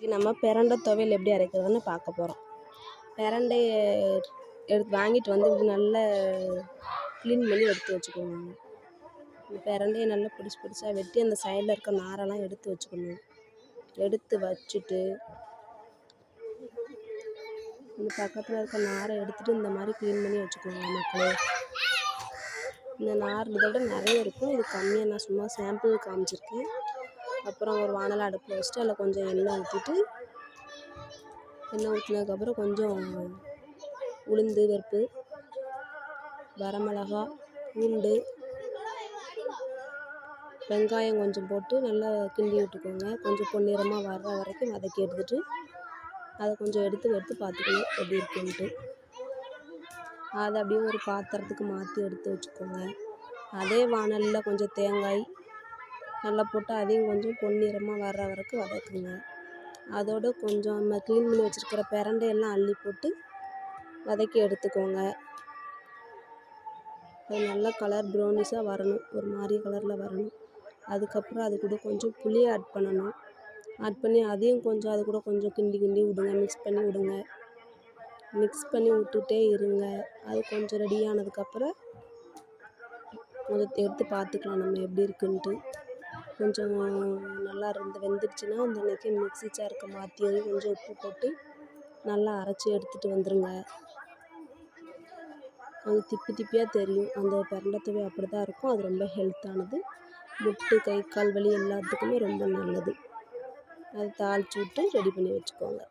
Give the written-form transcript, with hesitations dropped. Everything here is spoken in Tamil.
இன்னைக்கு நம்ம பிரண்டை துவையல் எப்படி அரைக்கிறதுன்னு பார்க்க போகிறோம். பிரண்டைய வாங்கிட்டு வந்து இப்படி நல்லா க்ளீன் பண்ணி எடுத்து வச்சுக்கோங்க. இந்த பிரண்டையை நல்லா பிடிச்சா வெட்டி அந்த சைடில் இருக்க நாரெல்லாம் எடுத்து வச்சுக்கணும். எடுத்து வச்சுட்டு இந்த பக்கத்தில் இருக்க நாரை எடுத்துகிட்டு இந்த மாதிரி க்ளீன் பண்ணி வச்சுக்கோங்க மக்களே. இந்த நார் இதை விட நிறைய இருக்கும், இது கம்மியாக நான் சும்மா சாம்பிள் காமிச்சிருக்கேன். அப்புறம் ஒரு வானலை அடுப்பில் வச்சுட்டு அதில் கொஞ்சம் எண்ணெய் ஊற்றினதுக்கப்புறம் கொஞ்சம் உளுந்து பருப்பு, வரமிளகா, பூண்டு, வெங்காயம் கொஞ்சம் போட்டு நல்லா கிண்டி விட்டுக்கோங்க. கொஞ்சம் பொன்னிறமாக வர்ற வரைக்கும் வதக்கி எடுத்துகிட்டு அதை கொஞ்சம் எடுத்து பார்த்துக்கணும் எப்படி இருக்குன்ட்டு. அதை அப்படியே ஒரு பாத்திரத்துக்கு மாற்றி எடுத்து வச்சுக்கோங்க. அதே வானலில் கொஞ்சம் தேங்காய் நல்லா போட்டு அதையும் கொஞ்சம் பொன்னிறமாக வர்ற வரைக்கும் வதக்குங்க. அதோடு கொஞ்சம் நம்ம க்ளீன் பண்ணி வச்சுருக்கிற பிரண்டையெல்லாம் அள்ளி போட்டு வதக்கி எடுத்துக்கோங்க. அது நல்லா கலர் ப்ரௌனிஷாக வரணும், ஒரு மாதிரி கலரில் வரணும். அதுக்கப்புறம் அது கூட கொஞ்சம் புளி ஆட் பண்ணணும். ஆட் பண்ணி அதையும் கொஞ்சம் அது கூட கொஞ்சம் கிண்டி விடுங்க, மிக்ஸ் பண்ணி விட்டுட்டே இருங்க. அது கொஞ்சம் ரெடி ஆனதுக்கப்புறம் கொஞ்சம் எடுத்து பார்த்துக்கலாம் நம்ம எப்படி இருக்குன்ட்டு. கொஞ்சம் நல்லா வெந்துடுச்சுன்னா அந்த அன்றைக்கி மிக்ஸி ஜாருக்கு மாற்றி அது கொஞ்சம் உப்பு போட்டு நல்லா அரைச்சி எடுத்துகிட்டு வந்துடுங்க. அது திப்பியாக தெரியும். அந்த பிரண்டை துவையல் அப்படி தான் இருக்கும். அது ரொம்ப ஹெல்த்தானது, முட்டு கை கால் வலி எல்லாத்துக்குமே ரொம்ப நல்லது. அதை தாளித்து விட்டு ரெடி பண்ணி வச்சுக்கோங்க.